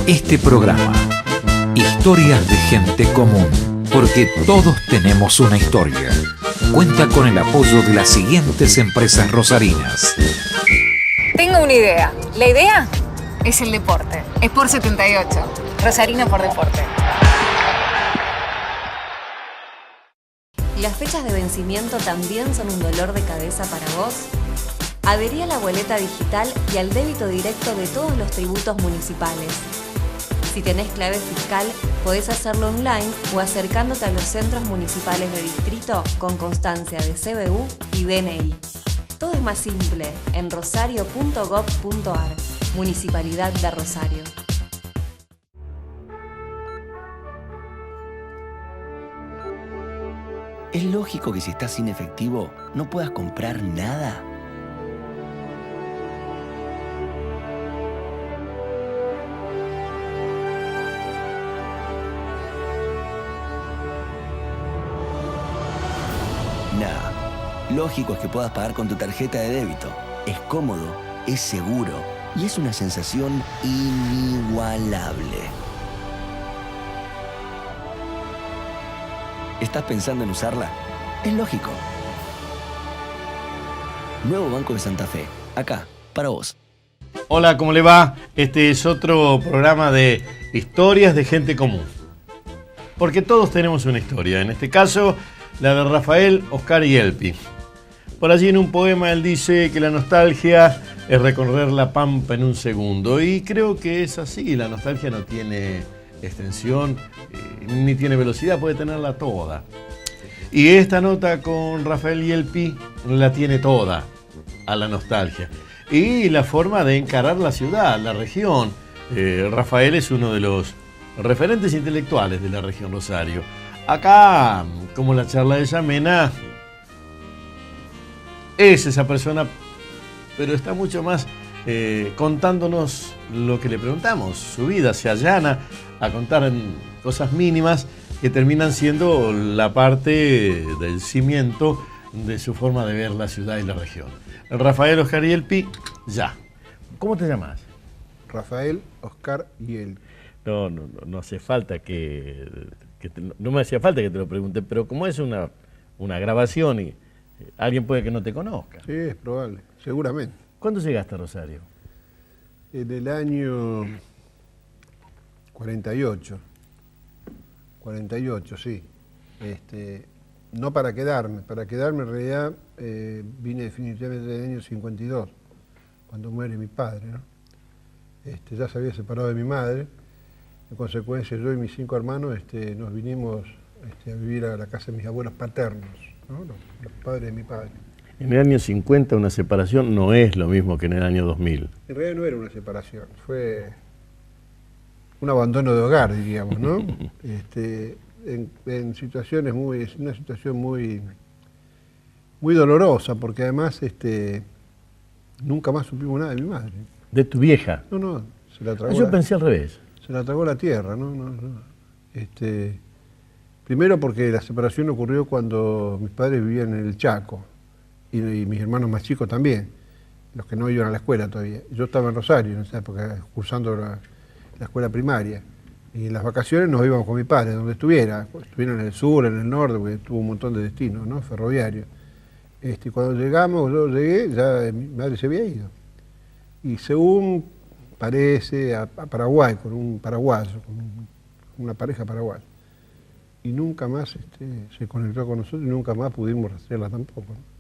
Este programa, Historias de Gente Común, porque todos tenemos una historia, cuenta con el apoyo de las siguientes empresas rosarinas. Tengo una idea. La idea es el deporte. Sport 78. Rosarino por deporte. ¿Las fechas de vencimiento también son un dolor de cabeza para vos? Adherí a la boleta digital y al débito directo de todos los tributos municipales. Si tenés clave fiscal, podés hacerlo online o acercándote a los centros municipales de distrito con constancia de CBU y DNI. Todo es más simple en rosario.gov.ar, Municipalidad de Rosario. ¿Es lógico que si estás sin efectivo no puedas comprar nada? Nada. Lógico es que puedas pagar con tu tarjeta de débito. Es cómodo, es seguro y es una sensación inigualable. ¿Estás pensando en usarla? Es lógico. Nuevo Banco de Santa Fe. Acá, para vos. Hola, ¿cómo le va? Este es otro programa de Historias de Gente Común. Porque todos tenemos una historia. En este caso, la de Rafael Oscar Yelpi. Por allí en un poema él dice que la nostalgia es recorrer la pampa en un segundo. Y creo que es así. La nostalgia no tiene extensión ni tiene velocidad, puede tenerla toda. Y esta nota con Rafael Yelpi la tiene toda a la nostalgia. Y la forma de encarar la ciudad, la región. Rafael es uno de los referentes intelectuales de la región Rosario. Acá, como la charla de Yamena, es esa persona, pero está mucho más contándonos lo que le preguntamos. Su vida se allana a contar en cosas mínimas que terminan siendo la parte del cimiento de su forma de ver la ciudad y la región. Rafael Oscar Yelpi, ya. ¿Cómo te llamas? Rafael Oscar Yelpi. No hace falta no me hacía falta que te lo pregunte, pero como es una grabación y alguien puede que no te conozca. Sí, es probable, seguramente. ¿Cuándo llegaste a Rosario? En el año 48, sí. No para quedarme en realidad vine definitivamente en el año 52, cuando muere mi padre, ¿no? Ya se había separado de mi madre. En consecuencia, yo y mis 5 hermanos nos vinimos a vivir a la casa de mis abuelos paternos, ¿no? Los padres de mi padre. En el año 50 una separación no es lo mismo que en el año 2000. En realidad no era una separación, fue un abandono de hogar, diríamos, ¿no? En situaciones una situación muy dolorosa, porque además nunca más supimos nada de mi madre. ¿De tu vieja? No, se la tragó. Yo pensé al revés. Se la tragó la tierra, ¿no? Primero porque la separación ocurrió cuando mis padres vivían en el Chaco y mis hermanos más chicos también, los que no iban a la escuela todavía. Yo estaba en Rosario en esa época, cursando la escuela primaria. Y en las vacaciones nos íbamos con mi padre, donde estuviera en el sur, en el norte, porque tuvo un montón de destinos, ¿no? Ferroviarios. Cuando yo llegué, ya mi madre se había ido. Y según parece, a Paraguay, con un paraguayo, con una pareja paraguaya. Y nunca más se conectó con nosotros y nunca más pudimos rastrearla tampoco, ¿no?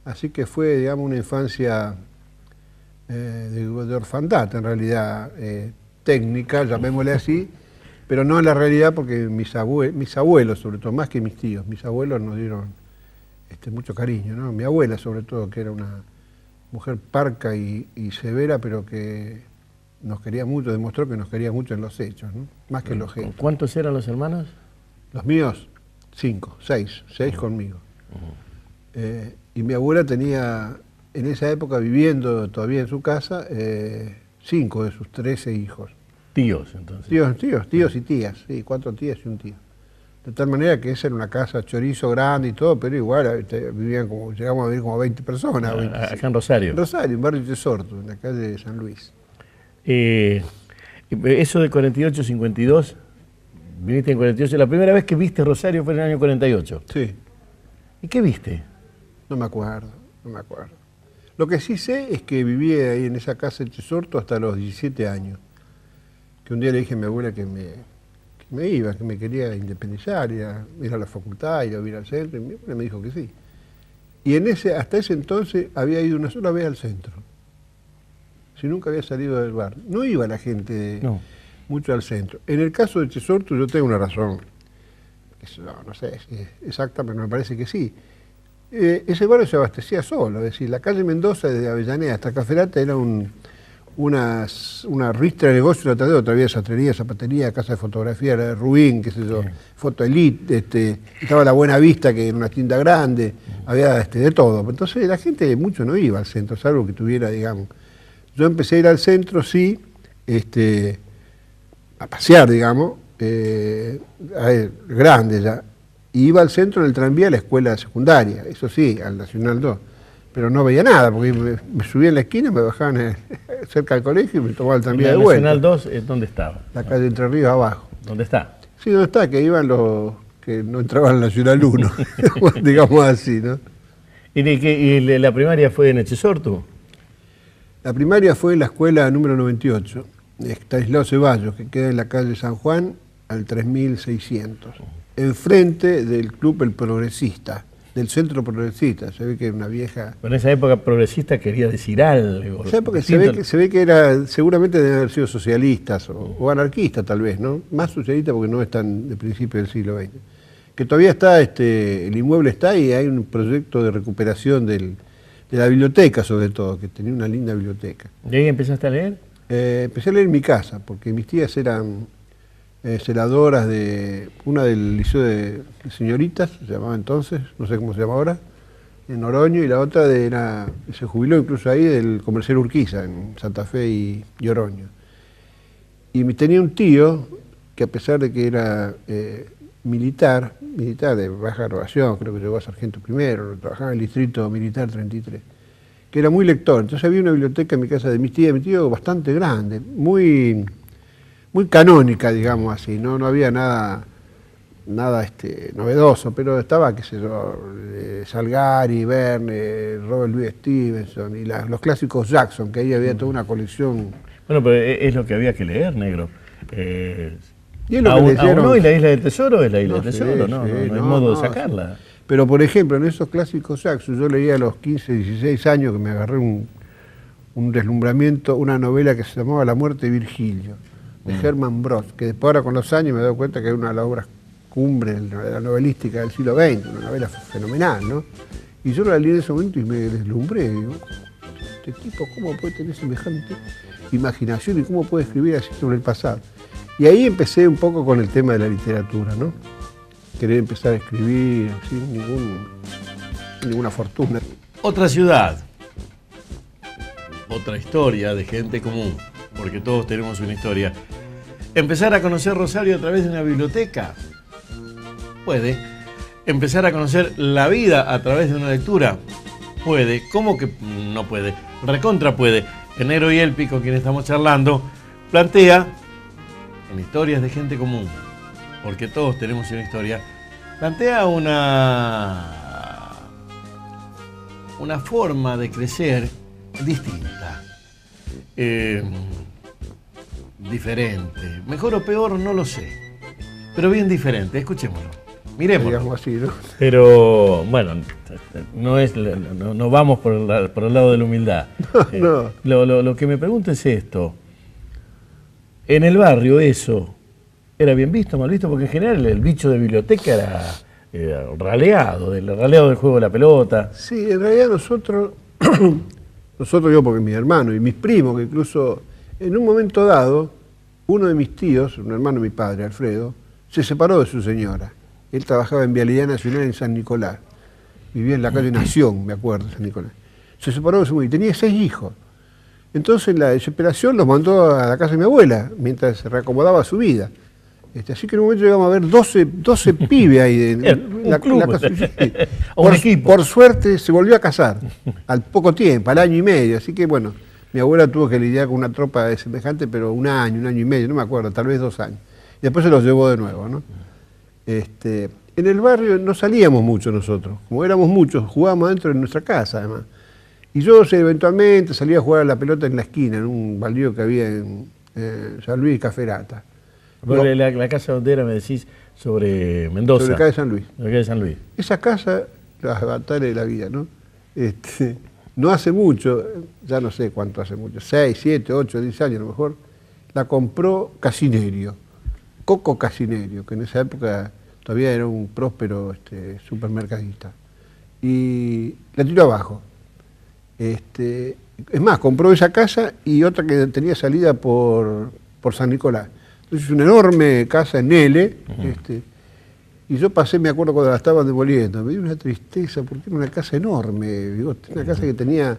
Así que fue, digamos, una infancia de orfandad, en realidad, técnica, llamémosle así, pero no en la realidad porque mis abuelos, sobre todo, más que mis tíos, mis abuelos nos dieron mucho cariño, ¿no? Mi abuela, sobre todo, que era una mujer parca y severa, pero que nos quería mucho, demostró que nos quería mucho en los hechos, ¿no? Más que en los gestos. ¿Cuántos eran los hermanos? Los míos, 5, 6 conmigo. Y mi abuela tenía, en esa época, viviendo todavía en su casa, 5 de sus 13 hijos. Tíos, entonces. Tíos y tías, sí, 4 tías y un tío. De tal manera que esa era una casa chorizo grande y todo, pero igual llegamos a vivir como 20 personas. Acá en Rosario. En Rosario, en Barrio Tesorto, en la calle de San Luis. Eso de 48, 52, viniste en 48, la primera vez que viste Rosario fue en el año 48. Sí. ¿Y qué viste? No me acuerdo. Lo que sí sé es que viví ahí en esa casa de Chesorto hasta los 17 años. Que un día le dije a mi abuela que me quería independizar, ir a la facultad, ir a vivir al centro, y mi abuela me dijo que sí. Y hasta ese entonces había ido una sola vez al centro. Si nunca había salido del bar. No iba la gente mucho al centro. En el caso de Chesorto yo tengo una razón. No sé si es exacta, pero me parece que sí. Ese barrio se abastecía solo, es decir, la calle Mendoza desde Avellaneda hasta Caferata era una ristra de negocio atrás de otra, había sastrería, zapatería, casa de fotografía, era de Rubín, qué sé yo, Foto Elite, estaba la Buena Vista, que era una tienda grande, había de todo. Entonces la gente mucho no iba al centro, salvo que tuviera, digamos. Yo empecé a ir al centro, sí, a pasear, digamos, grande ya. Y iba al centro en el tranvía a la escuela secundaria, eso sí, al Nacional 2. Pero no veía nada, porque me subía en la esquina, me bajaban cerca del colegio y me tomaba el tranvía de vuelta. ¿El Nacional 2 dónde estaba? La calle Entre Ríos abajo. ¿Dónde está? Sí, ¿dónde está? Que iban los que no entraban al Nacional 1, digamos así, ¿no? ¿Y la primaria fue en Chesorto? La primaria fue en la escuela número 98, de Estanislao Ceballos, que queda en la calle San Juan, al 3600. Enfrente del club El Progresista, del Centro Progresista. Se ve que era una vieja... En esa época progresista quería decir algo. O sea, porque se ve que era, seguramente deben haber sido socialistas o anarquistas tal vez, ¿no? Más socialistas porque no están de principio del siglo XX. Que todavía está, el inmueble está y hay un proyecto de recuperación de la biblioteca sobre todo, que tenía una linda biblioteca. ¿Y ahí empezaste a leer? Empecé a leer en mi casa, porque mis tías eran... celadoras de una del Liceo de Señoritas, se llamaba entonces, no sé cómo se llama ahora, en Oroño, y la otra se jubiló incluso ahí del Comercial Urquiza, en Santa Fe y Oroño. Y tenía un tío que a pesar de que era militar de baja graduación, creo que llegó a sargento primero, trabajaba en el Distrito Militar 33, que era muy lector. Entonces había una biblioteca en mi casa de mi tío bastante grande, muy canónica, digamos así, no había nada novedoso, pero estaba, qué sé yo, Salgari, Verne, Robert Louis Stevenson y los clásicos Jackson, que ahí había toda una colección. Bueno, pero es lo que había que leer, negro. Y es lo que le hicieron... ¿No? ¿Y la Isla del Tesoro es la Isla del Tesoro? No hay modo de sacarla. Pero, por ejemplo, en esos clásicos Jackson, yo leía a los 15, 16 años que me agarré un deslumbramiento, una novela que se llamaba La muerte de Virgilio, de Hermann Brost, que después ahora con los años me he dado cuenta que es una de las obras cumbre de la novelística del siglo XX, una novela fenomenal, ¿no? Y yo la leí en ese momento y me deslumbré, digo, este tipo, ¿cómo puede tener semejante imaginación y cómo puede escribir así sobre el pasado? Y ahí empecé un poco con el tema de la literatura, ¿no? Querer empezar a escribir sin ninguna fortuna. Otra ciudad, otra historia de gente común, porque todos tenemos una historia. ¿Empezar a conocer Rosario a través de una biblioteca? Puede. ¿Empezar a conocer la vida a través de una lectura? Puede. ¿Cómo que no puede? Recontra puede. Enero y Elpi, con quien estamos charlando, plantea, en Historias de Gente Común, porque todos tenemos una historia, plantea una forma de crecer distinta. Diferente. Mejor o peor, no lo sé. Pero bien diferente. Escuchémoslo. Mirémoslo. Digamos así, ¿no? Pero, bueno, no vamos por el lado de la humildad. No. Lo que me pregunto es esto. En el barrio eso, ¿era bien visto, mal visto? Porque en general el bicho de biblioteca era raleado del juego de la pelota. Sí, en realidad nosotros yo porque mi hermano y mis primos, que incluso en un momento dado, uno de mis tíos, un hermano de mi padre, Alfredo, se separó de su señora. Él trabajaba en Vialidad Nacional en San Nicolás. Vivía en la calle Nación, me acuerdo, San Nicolás. Se separó de su mujer y tenía 6 hijos. Entonces la desesperación los mandó a la casa de mi abuela, mientras se reacomodaba su vida. Así que en un momento llegamos a ver 12 pibes ahí en la casa. Un equipo. Por suerte se volvió a casar, al poco tiempo, al año y medio. Así que bueno, Mi abuela tuvo que lidiar con una tropa de semejante, pero un año y medio, no me acuerdo, tal vez 2 años. Y después se los llevó de nuevo, ¿no? En el barrio no salíamos mucho nosotros, como éramos muchos, jugábamos dentro de nuestra casa además. Y yo eventualmente salía a jugar a la pelota en la esquina, en un baldío que había en San Luis y Caferata. La casa donde era, me decís, sobre Mendoza. Sobre calle San Luis. Sobre calle San Luis. Esa casa, las batallas de la vida, ¿no? No hace mucho, ya no sé cuánto hace mucho, 6, 7, 8, 10 años a lo mejor, la compró Casinerio, Coco Casinerio, que en esa época todavía era un próspero supermercadista. Y la tiró abajo. Es más, compró esa casa y otra que tenía salida por San Nicolás. Entonces, una enorme casa en L. Y yo pasé, me acuerdo cuando la estaban demoliendo, me dio una tristeza porque era una casa enorme, digo, una casa que tenía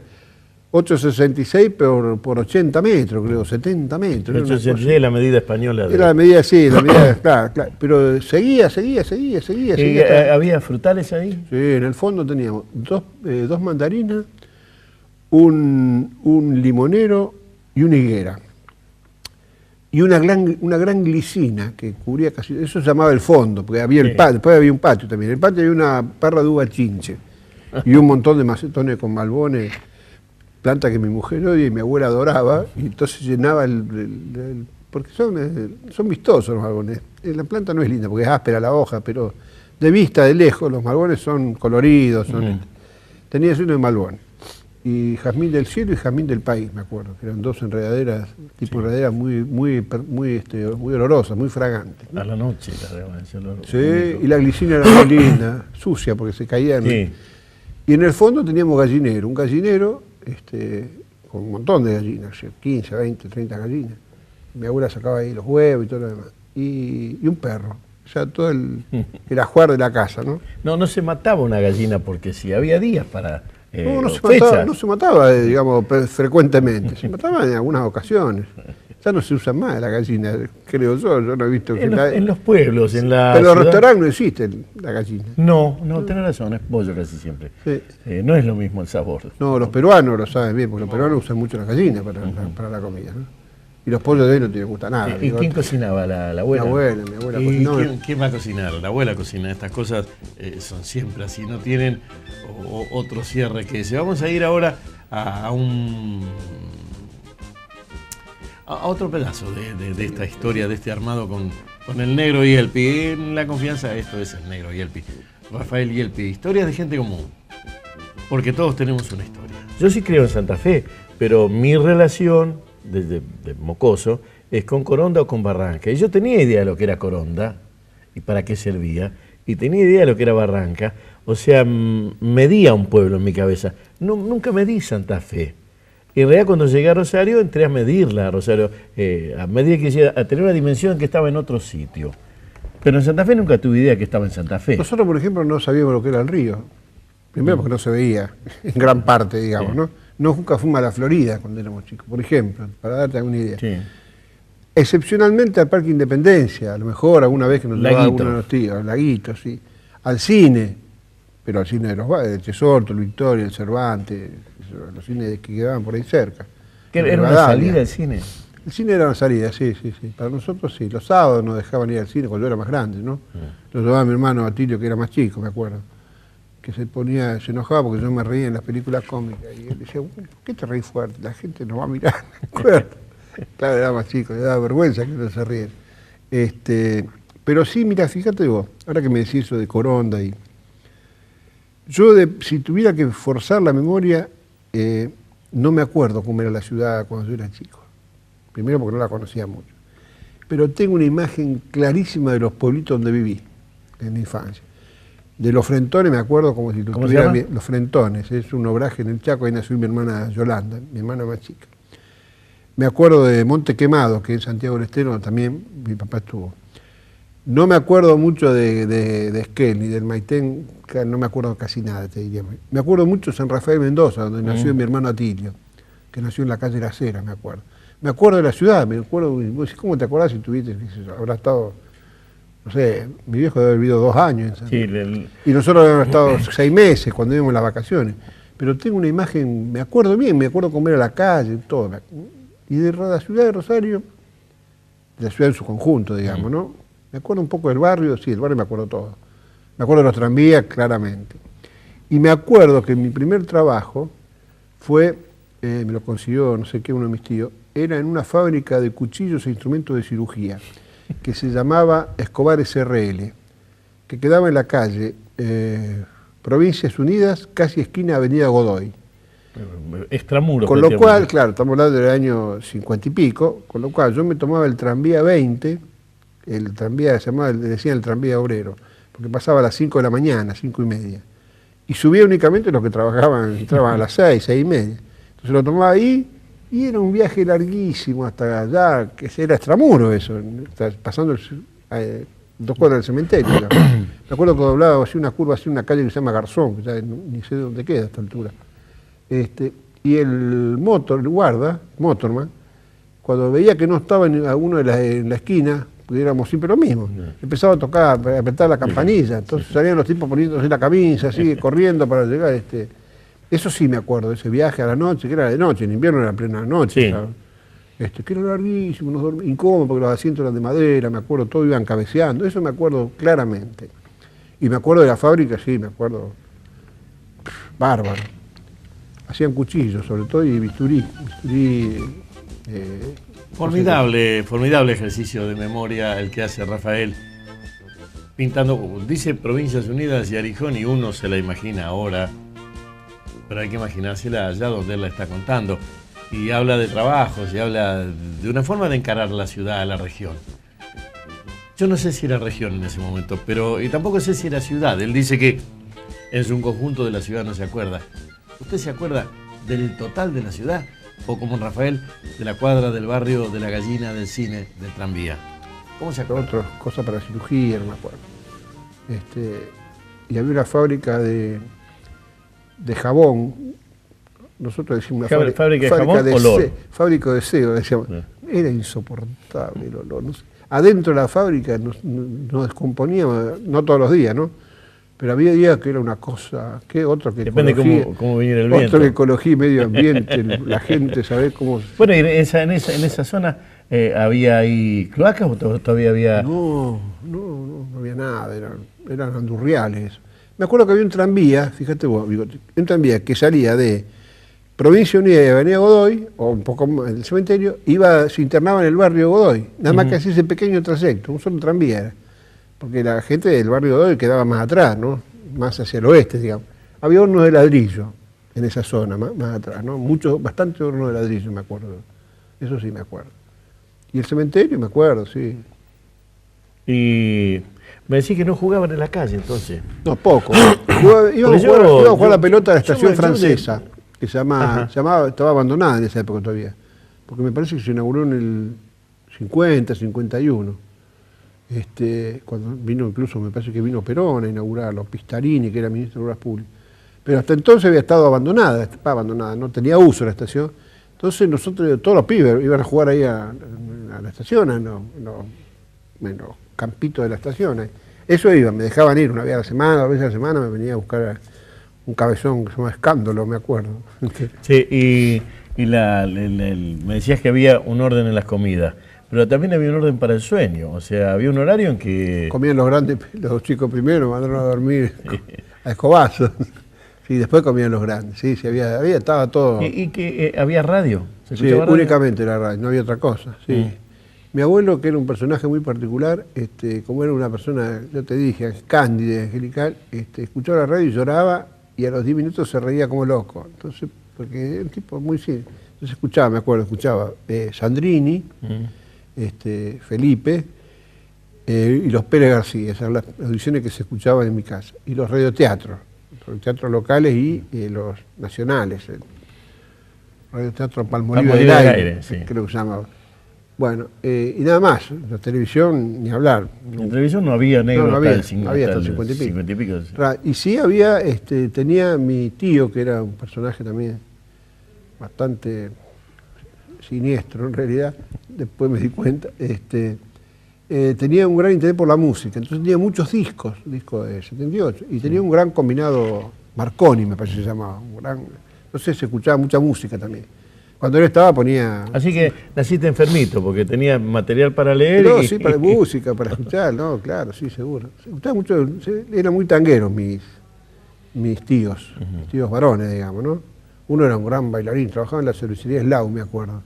8,66 por 80 metros, creo, 70 metros. 8,66 es la medida española. Era la medida, sí, la medida, claro. Pero seguía. ¿Había frutales ahí? Sí, en el fondo teníamos dos mandarinas, un limonero y una higuera. Y una gran glicina que cubría casi, eso se llamaba el fondo, porque había el patio, después había un patio también. En el patio había una parra de uva chinche y un montón de macetones con malbones, planta que mi mujer odia y mi abuela adoraba, y entonces llenaba porque son vistosos los malbones. La planta no es linda porque es áspera la hoja, pero de vista, de lejos, los malbones son coloridos, tenía uno de malbón. Y jazmín del cielo y jazmín del país, me acuerdo, que eran dos enredaderas, tipo enredaderas muy olorosas, muy fragantes, ¿no? A la noche, ese olor. Sí, y la glicina era muy linda, sucia, porque se caía. Sí. Y en el fondo teníamos gallinero, un gallinero con un montón de gallinas, 15, 20, 30 gallinas. Mi abuela sacaba ahí los huevos y todo lo demás. Y un perro, o sea, todo el ajuar de la casa, ¿no? No se mataba una gallina porque sí, había días para... No se mataba, digamos, frecuentemente, se mataba en algunas ocasiones. Ya no se usa más la gallina, creo yo no he visto que... En los pueblos, en la Pero en los ciudad... restaurantes no existe la gallina. No, tenés razón, es pollo casi siempre. Sí. No es lo mismo el sabor. No, los peruanos lo saben bien, porque los peruanos usan mucho la gallina para la comida, ¿no? Y los pollos de hoy no te gusta nada. ¿Y quién cocinaba? ¿La abuela? Mi abuela ¿Y cocinaba. quién va a cocinar? La abuela cocina. Estas cosas son siempre así, no tienen otro cierre que ese. Vamos a ir ahora a otro pedazo de esta historia, de este armado con el Negro Yelpi. En La Confianza, esto es el Negro Yelpi. Rafael Yelpi, historias de gente común. Porque todos tenemos una historia. Yo sí creo en Santa Fe, pero mi relación desde mocoso es con Coronda o con Barranca. Y yo tenía idea de lo que era Coronda y para qué servía, y tenía idea de lo que era Barranca. O sea, medía un pueblo en mi cabeza. Nunca medí Santa Fe. Y en realidad cuando llegué a Rosario, entré a medirla, Rosario, a medir que a tener una dimensión que estaba en otro sitio. Pero en Santa Fe nunca tuve idea que estaba en Santa Fe. Nosotros, por ejemplo, no sabíamos lo que era el río. Primero porque no se veía, en gran parte, digamos, ¿no? Nunca fuimos a la Florida cuando éramos chicos, por ejemplo, para darte alguna idea. Sí. Excepcionalmente al Parque Independencia, a lo mejor alguna vez que nos llevaba alguno de los tíos, al Laguito, sí. Al cine, pero al cine de Chesorto, el Victoria, el Cervantes, los cines que quedaban por ahí cerca. ¿Era una salida el cine? El cine era una salida, sí. Para nosotros sí. Los sábados nos dejaban ir al cine cuando yo era más grande, ¿no? Lo llevaba mi hermano Atilio, que era más chico, me acuerdo. Que se enojaba porque yo me reía en las películas cómicas. Y él decía, ¿por qué te reís fuerte? La gente nos va a mirar. Claro, era más chico, le daba vergüenza que no se ríen. Pero sí, mira, fíjate vos, ahora que me decís eso de Coronda, si tuviera que forzar la memoria, no me acuerdo cómo era la ciudad cuando yo era chico. Primero porque no la conocía mucho. Pero tengo una imagen clarísima de los pueblitos donde viví en mi infancia. De Los Frentones me acuerdo como si tuviera Los Frentones, es un obraje en el Chaco, ahí nació mi hermana Yolanda, mi hermana más chica. Me acuerdo de Monte Quemado, que en Santiago del Estero también mi papá estuvo. No me acuerdo mucho de Esquel ni del Maitén, no me acuerdo casi nada, te diría. Me acuerdo mucho de San Rafael Mendoza, donde nació mi hermano Atilio, que nació en la calle La Cera, me acuerdo. Me acuerdo de la ciudad, ¿cómo te acordás si tuviste, habrá estado... No sé, mi viejo debe haber vivido 2 años en San Luis. Y nosotros habíamos estado 6 meses cuando íbamos las vacaciones. pero tengo una imagen, me acuerdo bien, me acuerdo cómo era la calle, todo. Y de la ciudad de Rosario, de la ciudad en su conjunto, digamos, ¿no? Me acuerdo un poco del barrio, sí, del barrio me acuerdo todo. Me acuerdo de los tranvías, claramente. Y me acuerdo que mi primer trabajo fue, me lo consiguió no sé qué, uno de mis tíos, era en una fábrica de cuchillos e instrumentos de cirugía, que se llamaba Escobar SRL, que quedaba en la calle Provincias Unidas, casi esquina Avenida Godoy. Extramuros. Con lo cual, claro, estamos hablando del año 50 y pico, con lo cual yo me tomaba el tranvía 20, el tranvía se llamaba, le decían el tranvía obrero, porque pasaba a las 5 de la mañana, 5 y media. Y subía únicamente los que trabajaban, entraban a las 6, 6 y media. Entonces lo tomaba ahí y era un viaje larguísimo hasta allá, que era extramuro eso, pasando 2 cuadras del cementerio. Me acuerdo que doblaba así una curva, así una calle que se llama Garzón, que ya ni sé dónde queda a esta altura. Y el guarda, motorman, cuando veía que no estaba en alguno en la esquina, porque éramos siempre lo mismo, empezaba a tocar, a apretar la campanilla, entonces salían los tipos poniéndose la camisa, así, corriendo para llegar. Eso sí me acuerdo, ese viaje a la noche, que era de noche, en invierno era plena noche, sí. Que era larguísimo, incómodo, porque los asientos eran de madera, me acuerdo, todo iban cabeceando, eso me acuerdo claramente. Y me acuerdo de la fábrica, sí, me acuerdo, bárbaro. Hacían cuchillos, sobre todo, y bisturí. Formidable ejercicio de memoria el que hace Rafael, pintando, dice Provincias Unidas y Arijón, y uno se la imagina ahora, pero hay que imaginársela allá donde él la está contando. Y habla de trabajos, y habla de una forma de encarar la ciudad, la región. Yo no sé si era región en ese momento, y tampoco sé si era ciudad. Él dice que en su conjunto de la ciudad no se acuerda. ¿Usted se acuerda del total de la ciudad? O como Rafael, de la cuadra, del barrio, de la gallina, del cine, del tranvía. ¿Cómo se acuerda? Otras cosas para cirugía, no me acuerdo. Y había una fábrica de jabón. Nosotros decimos una fábrica de jabón, olor. Fábrica de SEO, decíamos. Era insoportable el olor. No sé. Adentro de la fábrica nos descomponíamos, no todos los días, ¿no? Pero había días que era una cosa, otro que depende cómo viniera el viento. Otro que ecología y medio ambiente, la gente sabe cómo... Bueno, y en esa zona ¿había ahí cloacas o todavía había...? No había nada, eran andurriales. Me acuerdo que había un tranvía, fíjate vos, un tranvía que salía de Provincia Unida y Avenida Godoy, o un poco más del cementerio, se internaba en el barrio Godoy, nada más que hacía ese pequeño trayecto, un solo tranvía era. Porque la gente del barrio Godoy quedaba más atrás, ¿no? Más hacia el oeste, digamos. Había hornos de ladrillo en esa zona, más atrás, ¿no? Bastante hornos de ladrillo, me acuerdo. Eso sí me acuerdo. Y el cementerio, me acuerdo, sí. Y me decís que no jugaban en la calle, entonces. No, poco. Iba a jugar la pelota a la estación francesa, que estaba abandonada en esa época todavía. Porque me parece que se inauguró en el 50, 51. Cuando vino, incluso me parece que vino Perón a inaugurarlo, Pistarini, que era ministro de Obras Públicas. Pero hasta entonces había estado abandonada, no tenía uso la estación. Entonces nosotros, todos los pibes, iban a jugar ahí a la estación, en los campitos de la estación. Eso iban, me dejaban ir una vez a la semana, 2 veces a la semana, me venía a buscar un cabezón que se llama Escándalo, me acuerdo. Sí, me decías que había un orden en las comidas. Pero también había un orden para el sueño, o sea, había un horario en que... Comían los grandes, los chicos primero, mandaron a dormir a escobazos. Sí, después comían los grandes, sí, estaba todo... ¿Y que había radio? Sí, únicamente la radio, no había otra cosa, sí. Mi abuelo, que era un personaje muy particular, como era una persona, yo te dije, cándida, angelical, escuchaba la radio y lloraba, y a los 10 minutos se reía como loco. Entonces, porque era un tipo muy simple. Entonces escuchaba Sandrini, Felipe y los Pérez García, esas las audiciones que se escuchaban en mi casa, y los radioteatros locales y los nacionales, el radioteatro Palmolive del Aire, sí. Creo que se llamaba. Bueno, y nada más, la televisión ni hablar. En televisión no había negro, no había hasta el 50 y pico. Y sí había, tenía mi tío, que era un personaje también bastante siniestro en realidad, después me di cuenta, tenía un gran interés por la música, entonces tenía muchos discos de 78, y tenía un gran combinado Marconi me parece que se llamaba, un gran, no sé, se escuchaba mucha música también. Cuando él estaba ponía... Así que naciste enfermito, porque tenía material para leer. No, sí, para música, para escuchar, no, claro, sí, seguro. Se gustaba mucho, eran muy tangueros mis tíos, mis tíos varones, digamos, ¿no? Uno era un gran bailarín, trabajaba en la cervecería Slau, me acuerdo.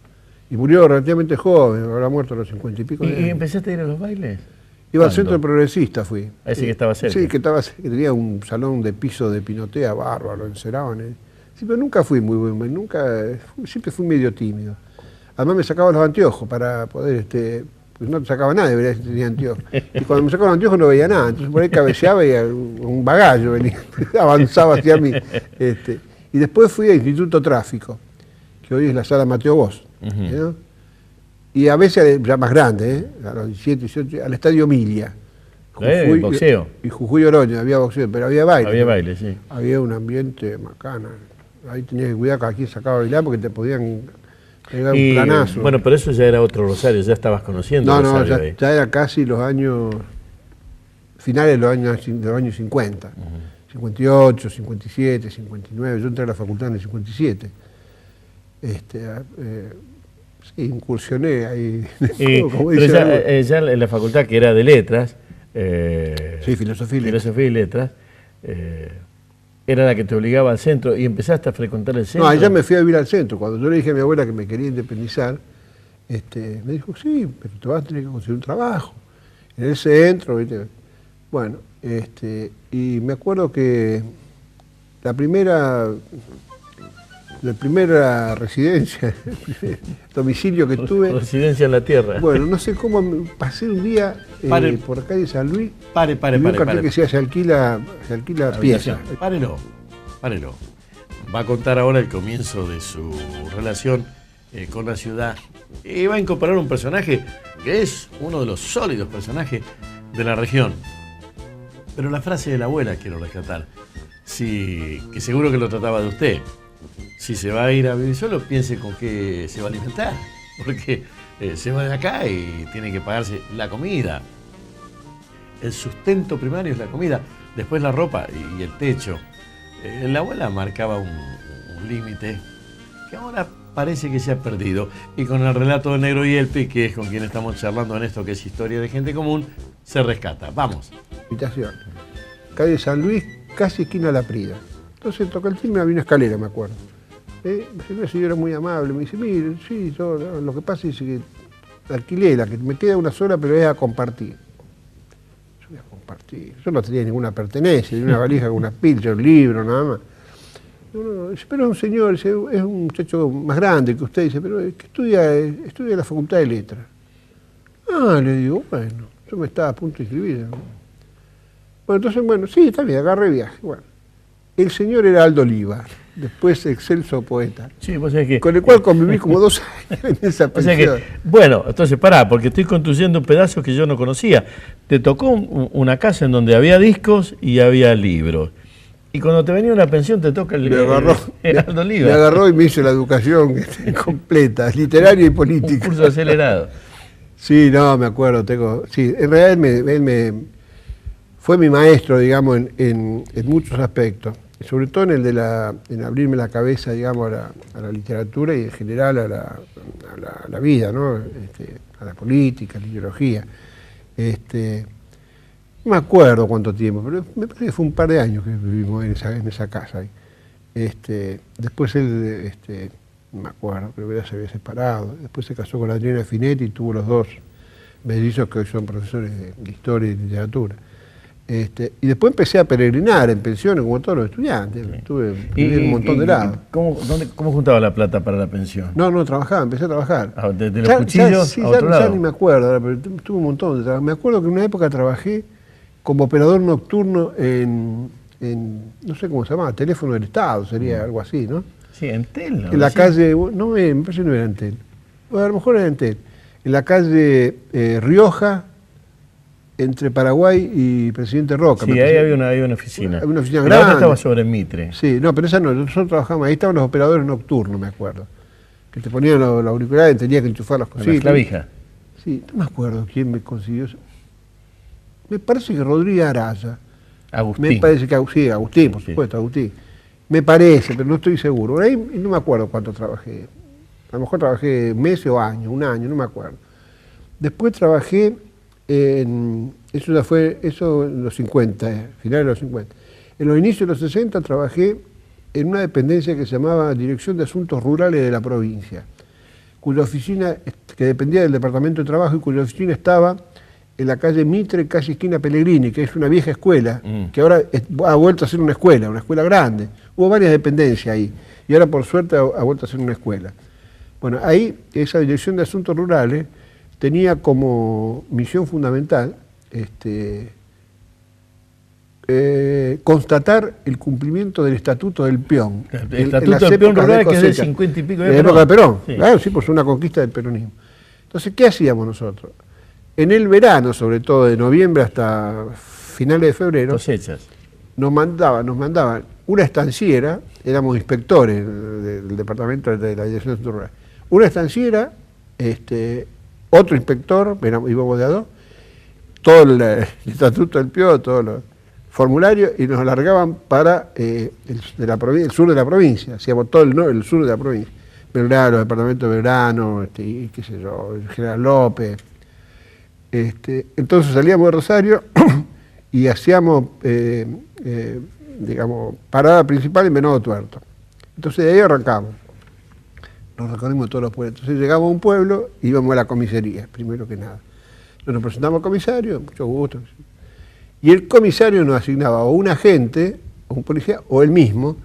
Y murió relativamente joven, habrá muerto a los 50 y pico de años. ¿Y empezaste a ir a los bailes? Iba al Centro Progresista, fui. Ese que estaba cerca. Sí, que tenía un salón de piso de pinotea bárbaro, enceraban. Sí, pero nunca fui muy buen, siempre fui medio tímido. Además me sacaba los anteojos para poder, pues no te sacaba nadie, vería si tenía anteojos. Y cuando me sacaba los anteojos no veía nada, entonces por ahí cabeceaba y un bagallo venía, avanzaba hacia mí. Y después fui al Instituto Tráfico, que hoy es la Sala Mateo Bosch, ¿no? Y a veces, ya más grande, a los 17, 18, al Estadio Milia. Boxeo. Y Jujuy Oroño, había boxeo, pero había baile. Había baile, sí. Había un ambiente macana. Ahí tenías que cuidar cada quien sacaba a bailar porque te podían pegar un planazo. Bueno, pero eso ya era otro Rosario, ya estabas conociendo Rosario. No, ya era casi los años, finales de los años 50. 58, 57, 59, yo entré a la facultad en el 57. Sí, incursioné ahí. Como dice pero ya en la facultad que era de letras, sí, filosofía y letras, era la que te obligaba al centro y empezaste a frecuentar el centro. No, allá me fui a vivir al centro. Cuando yo le dije a mi abuela que me quería independizar, me dijo, sí, pero te vas a tener que conseguir un trabajo en el centro, ¿viste? Bueno, y me acuerdo que la primera residencia, el domicilio que tuve... Residencia en la tierra. Bueno, no sé cómo, pasé un día por la calle San Luis. Pare. Un cartel que decía, se alquila pieza. Párelo. Va a contar ahora el comienzo de su relación con la ciudad. Y va a incorporar un personaje que es uno de los sólidos personajes de la región. Pero la frase de la abuela quiero rescatar. Que seguro que lo trataba de usted. Si se va a ir a vivir solo, piense con qué se va a alimentar. Porque se va de acá y tiene que pagarse la comida. El sustento primario es la comida. Después la ropa y el techo. La abuela marcaba un límite que ahora parece que se ha perdido. Y con el relato de Negro Yelpi, que es con quien estamos charlando en esto que es Historia de Gente Común, se rescata. Vamos. Habitación. Calle San Luis, casi esquina La Prida. Entonces toca el timbre, había una escalera, me acuerdo. Una señora muy amable, me dice, mire, sí, lo que pasa es que alquilé, la que me queda una sola, pero es a compartir. Yo voy a compartir. Yo no tenía ninguna pertenencia, ni una valija con unas pilchas, un libro, nada más. No, pero es un señor, es un muchacho más grande que usted, dice, pero que estudia en la Facultad de Letras. Ah, le digo, bueno, yo me estaba a punto de inscribir. Bueno, entonces, sí, está bien, agarré viaje. Bueno, el señor era Aldo Oliva, después excelso poeta, sí, vos sabés que, con el cual conviví como 2 años en esa pensión. Bueno, entonces pará, porque estoy construyendo pedazos que yo no conocía. Te tocó una casa en donde había discos y había libros. Y cuando te venía una pensión te toca el Aldo Oliva. Me agarró y me hizo la educación completa, literaria y política. Un curso acelerado. Sí, no, me acuerdo, sí, en realidad él fue mi maestro, digamos, en muchos aspectos. Sobre todo en abrirme la cabeza, digamos, a la literatura y en general a la vida, ¿no? A la política, a la ideología. No me acuerdo cuánto tiempo, pero me parece que fue un par de años que vivimos en esa casa. Después él, no me acuerdo, pero ya se había separado. Después se casó con Adriana Finetti y tuvo los 2 mellizos que hoy son profesores de historia y literatura. Y después empecé a peregrinar en pensiones como todos los estudiantes. Estuve en un montón de lados. ¿Cómo juntaba la plata para la pensión? No, trabajaba, empecé a trabajar. ¿Desde los cuchillos a otro lado? Ya ni me acuerdo ahora, pero tuve un montón de trabajo. Me acuerdo que en una época trabajé como operador nocturno en no sé cómo se llamaba, Teléfono del Estado, sería algo así, ¿no? Sí, Entel. En la calle, no, me parece que no era Entel. Bueno, a lo mejor era Entel. En la calle Rioja, entre Paraguay y Presidente Roca. Sí, ahí había una oficina. Había una oficina grande. La otra estaba sobre Mitre. Sí, no, pero esa no, nosotros trabajábamos, ahí estaban los operadores nocturnos, me acuerdo. Que te ponían los auriculares, tenía que enchufar las cosas. La clavija. Sí, no me acuerdo quién me consiguió eso. Me parece que Rodríguez Araya Agustín. Me parece que sí, Agustín, por supuesto, Agustín. Me parece, pero no estoy seguro. Ahí no me acuerdo cuánto trabajé. A lo mejor trabajé meses o años, un año, no me acuerdo. Después trabajé eso ya fue en los 50, finales de los 50. En los inicios de los 60 trabajé en una dependencia que se llamaba Dirección de Asuntos Rurales de la Provincia, cuya oficina, que dependía del Departamento de Trabajo y cuya oficina estaba en la calle Mitre, calle esquina Pellegrini, que es una vieja escuela, que ahora ha vuelto a ser una escuela grande. Hubo varias dependencias ahí, y ahora por suerte ha vuelto a ser una escuela. Bueno, ahí esa Dirección de Asuntos Rurales tenía como misión fundamental constatar el cumplimiento del Estatuto del Peón. El Estatuto del Peón Rural, que es del 50 y pico de época de Perón. Sí. Claro, sí, pues fue una conquista del peronismo. Entonces, ¿qué hacíamos nosotros? En el verano, sobre todo de noviembre hasta finales de febrero, cosechas. Nos mandaban una estanciera, éramos inspectores del departamento de la Dirección de Asuntos Rurales, una estanciera, otro inspector, íbamos de a dos, todo el Estatuto del Peón, todos los formularios, y nos largaban para el sur de la provincia, hacíamos todo el sur de la provincia, Belgrano, el departamento de Belgrano, y qué sé yo, el General López. Entonces salíamos de Rosario y hacíamos, digamos, parada principal en Venado Tuerto. Entonces de ahí arrancamos. Nos recorrimos todos los pueblos. Entonces llegamos a un pueblo y íbamos a la comisaría, primero que nada. Nos presentamos al comisario, mucho gusto. Y el comisario nos asignaba o un agente, o un policía, o él mismo,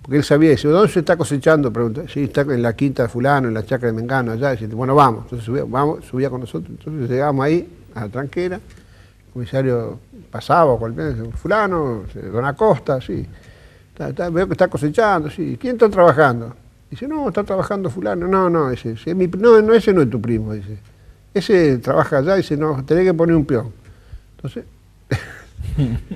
porque él sabía, dice, ¿dónde se está cosechando? Pregunta, sí, está en la quinta de fulano, en la chacra de Mengano, allá. Dice, bueno, vamos. Entonces subía con nosotros. Entonces llegábamos ahí, a la tranquera, el comisario pasaba, fulano, don Acosta, sí. Veo que está cosechando, sí. ¿Quién está trabajando? Dice, no, está trabajando fulano. No, ese no es tu primo, dice. Ese trabaja allá, dice, no, tenés que poner un peón. Entonces,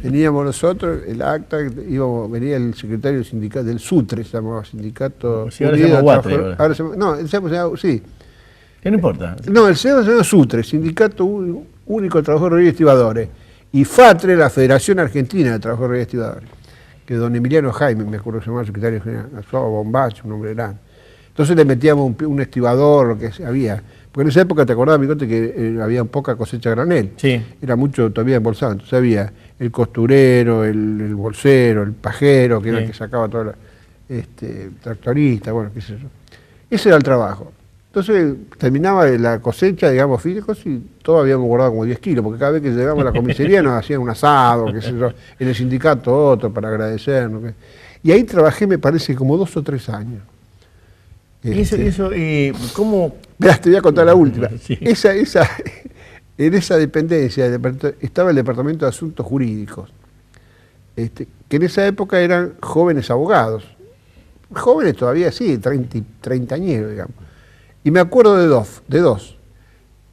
veníamos nosotros, el acta, venía el secretario del sindicato, del SUTRE, se llamaba Sindicato... Sí, ahora se llama Guatre. Sí. ¿Qué no importa? No, el SEO se llama SUTRE, Sindicato Único de Trabajadores y Estibadores, y FATRE, la Federación Argentina de Trabajadores y Estibadores, que don Emiliano Jaime, me acuerdo que se llamaba el secretario general, actuaba Bombacho, un hombre grande. Entonces le metíamos un estibador, lo que había. Porque en esa época, ¿te acordás, Micote, que había poca cosecha a granel? Sí. Era mucho todavía embolsado. Entonces había el costurero, el bolsero, el pajero, que era el que sacaba todo, tractorista, bueno, qué sé yo. Ese era el trabajo. Entonces terminaba la cosecha, digamos, fíjicos, y todos habíamos guardado como 10 kilos, porque cada vez que llegábamos a la comisaría nos hacían un asado, qué sé yo, en el sindicato otro para agradecernos. Y ahí trabajé, me parece, como 2 o 3 años. ¿Cómo? Mirá, te voy a contar la última. Sí. En esa dependencia estaba el Departamento de Asuntos Jurídicos, que en esa época eran jóvenes abogados. Jóvenes todavía, sí, treintañeros, digamos. Y me acuerdo de dos,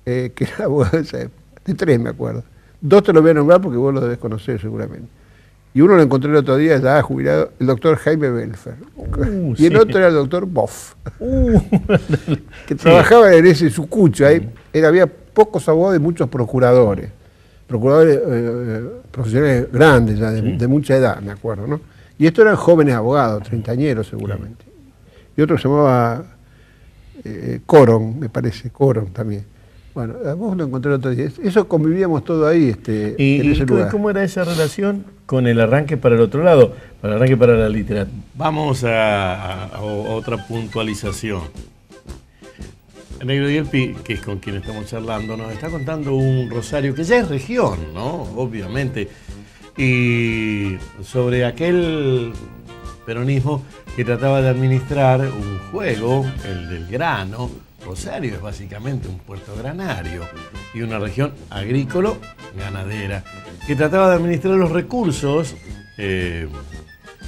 que eran abogados de esa época. De 3 me acuerdo. 2 te los voy a nombrar porque vos los debes conocer seguramente. Y uno lo encontré el otro día, ya jubilado, el doctor Jaime Belfer. Y el otro era el doctor Boff, que trabajaba en ese sucucho. Ahí había pocos abogados y muchos procuradores. Procuradores profesionales grandes, ya de mucha edad, me acuerdo, ¿no? Y estos eran jóvenes abogados, treintañeros seguramente. Y otro se llamaba Coron, me parece, Coron también. Bueno, vos lo encontré el otro día. Eso convivíamos todo ahí en ese lugar. ¿Cómo era esa relación con el arranque para el otro lado, para el arranque para la literatura? Vamos a otra puntualización. Negro Yelpi, que es con quien estamos charlando, nos está contando un Rosario que ya es región, ¿no? Obviamente. Y sobre aquel peronismo que trataba de administrar un juego, el del grano. Rosario es básicamente un puerto granario y una región agrícola-ganadera que trataba de administrar los recursos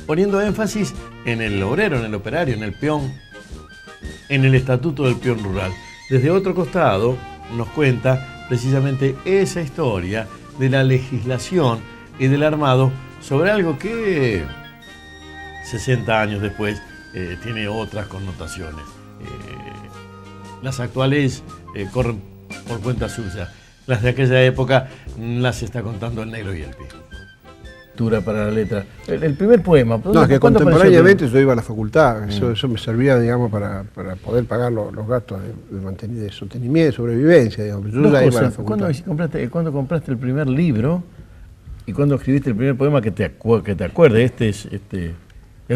poniendo énfasis en el obrero, en el operario, en el peón, en el Estatuto del Peón Rural. Desde otro costado nos cuenta precisamente esa historia de la legislación y del armado sobre algo que 60 años después tiene otras connotaciones. Las actuales corren por cuenta suya. Las de aquella época las está contando el Negro Yelpi. lectura para la letra. El primer poema. No, es que ¿cuándo contemporáneamente yo iba a la facultad, eso me servía, digamos, para poder pagar los gastos de sostenimiento, de sobrevivencia, digamos. Yo ya iba a la facultad. ¿Cuándo compraste el primer libro y cuándo escribiste el primer poema que te acuerdes? Es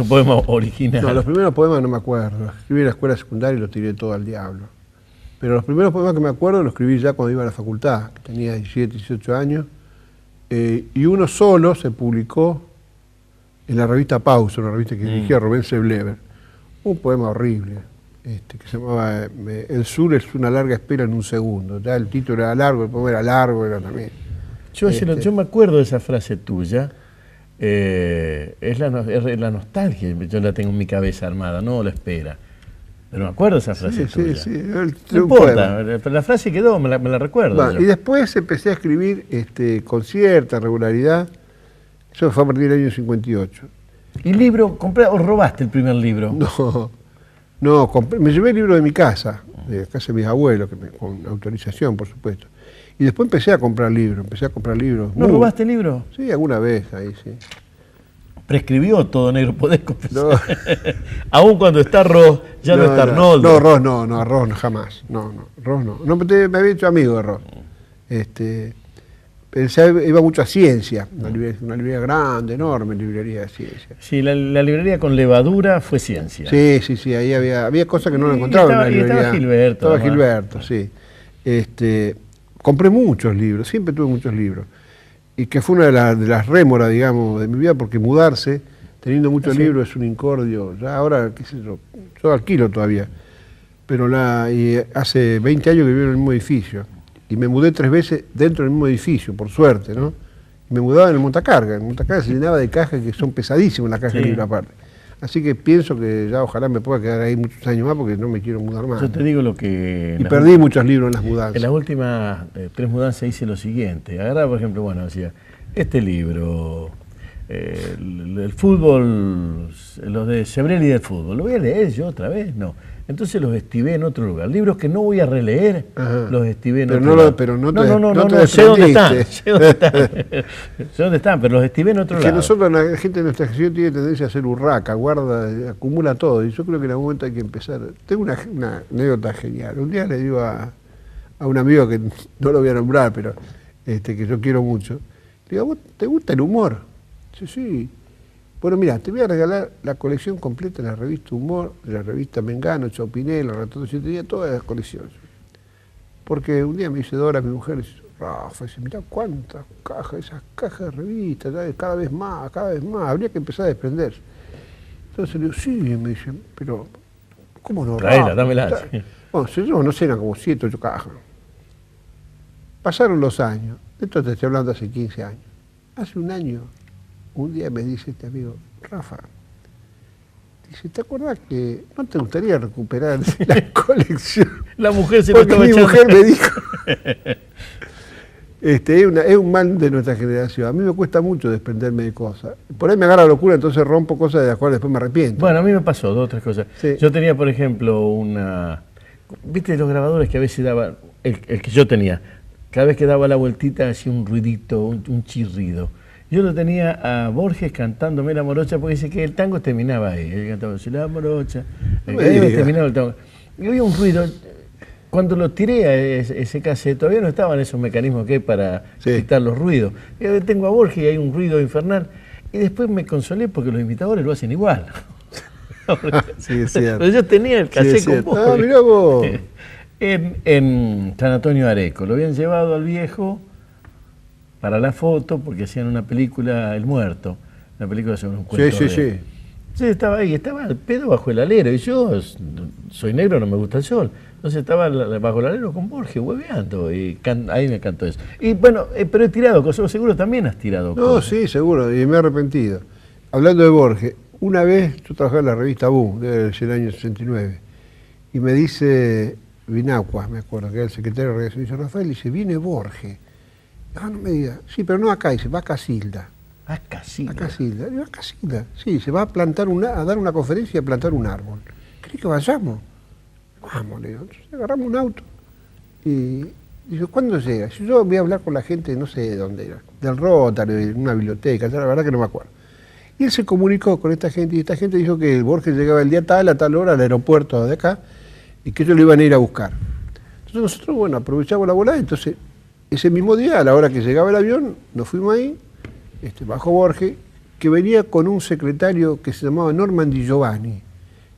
un poema original. No, los primeros poemas no me acuerdo. Los escribí en la escuela secundaria y los tiré todo al diablo. Pero los primeros poemas que me acuerdo los escribí ya cuando iba a la facultad, que tenía 17, 18 años, y uno solo se publicó en la revista Pausa, una revista que dirigía Rubén Seblever. Un poema horrible, que se llamaba El sur es una larga espera en un segundo. Ya el título era largo, el poema era largo, era también. Yo me acuerdo de esa frase tuya, es la nostalgia, yo la tengo en mi cabeza armada, no la espera. Pero me acuerdo de esa frase tuya. Sí. No importa, pero la frase quedó, me la recuerdo. Y después empecé a escribir con cierta regularidad. Eso fue a partir del año 58. ¿Y libro, o robaste el primer libro? No, me llevé el libro de mi casa, de casa de mis abuelos, con autorización, por supuesto. Y después empecé a comprar libros, ¿No robaste libro? Sí, alguna vez, ahí sí. Prescribió todo, negro, podés confesar. No. Aún cuando está Ross, ya no está Arnoldo. No, Ross no, Ross no, jamás. Ross no. No, me había hecho amigo de Ross. Iba mucho a Ciencia, una librería grande, enorme librería de Ciencia. Sí, la librería con levadura fue Ciencia. Sí, ahí había cosas que no lo encontraba en la librería. Estaba Gilberto. Estaba Gilberto, sí. Compré muchos libros, siempre tuve muchos libros. Y que fue una de las rémoras, digamos, de mi vida, porque mudarse, teniendo muchos libros, es un incordio. Ya ahora, qué sé yo alquilo todavía. Pero hace 20 años que vivo en el mismo edificio. Y me mudé 3 veces dentro del mismo edificio, por suerte, ¿no? Y me mudaba en el montacarga. El montacarga se llenaba de cajas que son pesadísimas, las cajas de libros aparte. Así que pienso que ya ojalá me pueda quedar ahí muchos años más porque no me quiero mudar más. Yo te digo lo que... Y perdí muchos libros en las mudanzas. En las últimas 3 mudanzas hice lo siguiente. Agarraba, por ejemplo, decía, este libro, el fútbol, los de Sebrelli del fútbol, ¿lo voy a leer yo otra vez? No. Entonces los estivé en otro lugar. Libros que no voy a releer, los estivé en otro lugar. Pero no sé dónde están. Sé dónde están, pero los estivé en otro lado. Que nosotros, la gente de nuestra gestión tiene tendencia a ser urraca, guarda, acumula todo. Y yo creo que en algún momento hay que empezar. Tengo una anécdota genial. Un día le digo a un amigo que no lo voy a nombrar, pero que yo quiero mucho. Le digo, ¿vos te gusta el humor? Sí. Bueno, mira, te voy a regalar la colección completa de la revista Humor, de la revista Mengano, Chaupinel, Ratón de 7 días, todas las colecciones. Porque un día me dice Dora, mi mujer, dice, Rafa, mirá cuántas cajas, esas cajas de revistas, cada vez más, habría que empezar a desprenderse. Entonces le digo, sí, me dice, pero ¿cómo no? Traela, dámela. Bueno, yo no sé, eran como 7, 8 cajas. Pasaron los años, esto te estoy hablando hace 15 años. Hace un año, un día me dice este amigo, Rafa, dice, ¿te acuerdas que no te gustaría recuperar la colección? La mujer se lo estaba mi echando. mujer me dijo. Es un mal de nuestra generación. A mí me cuesta mucho desprenderme de cosas. Por ahí me agarra locura, entonces rompo cosas de las cuales después me arrepiento. Bueno, a mí me pasó 2 o 3 cosas. Sí. Yo tenía, por ejemplo, ¿viste los grabadores que a veces daban? El que yo tenía. Cada vez que daba la vueltita hacía un ruidito, un chirrido. Yo lo tenía a Borges cantándome la morocha, porque dice que el tango terminaba ahí. Él cantaba la morocha, terminaba el tango. Y había un ruido. Cuando lo tiré a ese cassette, todavía no estaban esos mecanismos que hay para quitar los ruidos. Yo tengo a Borges y hay un ruido infernal. Y después me consolé porque los imitadores lo hacen igual. Sí, es cierto. Pero yo tenía el cassette con Borges. Ah, mirá vos. En San Antonio Areco. Lo habían llevado al viejo para la foto, porque hacían una película, El Muerto, una película sobre un cuento. Sí. Entonces estaba ahí, estaba el pedo bajo el alero, y yo soy negro, no me gusta el sol. Entonces estaba bajo el alero con Borges, hueveando, y ahí me cantó eso. Y bueno, pero he tirado cosas, seguro también has tirado cosas. No, sí, seguro, y me he arrepentido. Hablando de Borges, una vez yo trabajaba en la revista Boom, desde el año 69, y me dice Vinacua, me acuerdo, que era el secretario de redacción, dice, Rafael, dice, viene Borges. Ah, no me diga, sí, pero no acá, dice, va a Casilda. ¿A Casilda? A Casilda. Digo, a Casilda. Sí, se va a plantar a dar una conferencia y a plantar un árbol. ¿Querés que vayamos? Vamos, le digo. Entonces agarramos un auto y Dice, ¿cuándo llega? Yo voy a hablar con la gente, no sé de dónde era, del Rotary, de una biblioteca, la verdad que no me acuerdo. Y él se comunicó con esta gente y esta gente dijo que el Borges llegaba el día tal, a tal hora al aeropuerto de acá y que ellos lo iban a ir a buscar. Entonces nosotros, bueno, aprovechamos la volada, entonces ese mismo día, a la hora que llegaba el avión, nos fuimos ahí, bajó Borges, que venía con un secretario que se llamaba Norman Di Giovanni,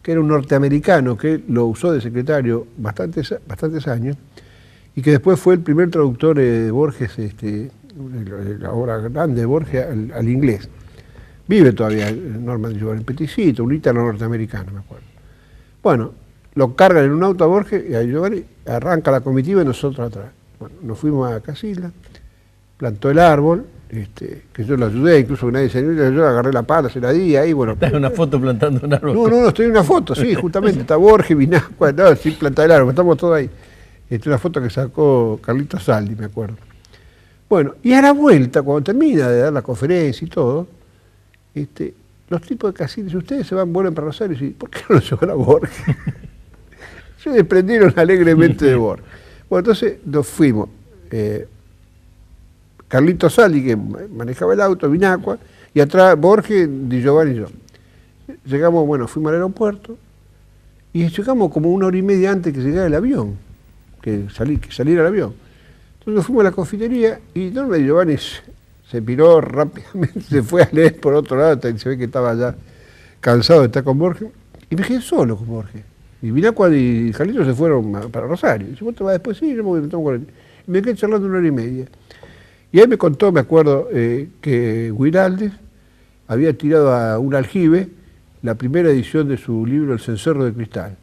que era un norteamericano que lo usó de secretario bastantes años y que después fue el primer traductor de Borges, la obra grande de Borges al inglés. Vive todavía Norman Di Giovanni, peticito, un ítalo norteamericano, me acuerdo. Bueno, lo cargan en un auto a Borges y a Giovanni, arranca la comitiva y nosotros atrás. Bueno, nos fuimos a Casilda, plantó el árbol, que yo lo ayudé, incluso que nadie se dio, yo agarré la pala, se la di, ahí, bueno. ¿Estás en una foto plantando un árbol? No, estoy en una foto, sí, justamente, está Borges, Vinagua, no, sí, planta el árbol, estamos todos ahí. Una foto que sacó Carlitos Saldi, me acuerdo. Bueno, y a la vuelta, cuando termina de dar la conferencia y todo, los tipos de Casilda, ustedes se vuelven para Rosario, y ¿por qué no lo llevan a Borges? Se desprendieron alegremente de Borges. Bueno, entonces nos fuimos. Carlitos Saldi, que manejaba el auto, Vinacua, y atrás Borges, Di Giovanni y yo. Llegamos, bueno, fuimos al aeropuerto, y llegamos como 1 hora y media antes que llegara el avión, que saliera el avión. Entonces nos fuimos a la confitería, y Norman Di Giovanni se piró rápidamente, se fue a leer por otro lado, se ve que estaba ya cansado de estar con Borges, y me quedé solo con Borges. Y Vinacua y Carlitos se fueron para Rosario. Y dice, ¿vos te vas después? Sí, yo me tomo con él. Y me quedé charlando 1 hora y media. Y ahí me contó, me acuerdo, que Guiraldes había tirado a un aljibe la primera edición de su libro El cencerro de cristal,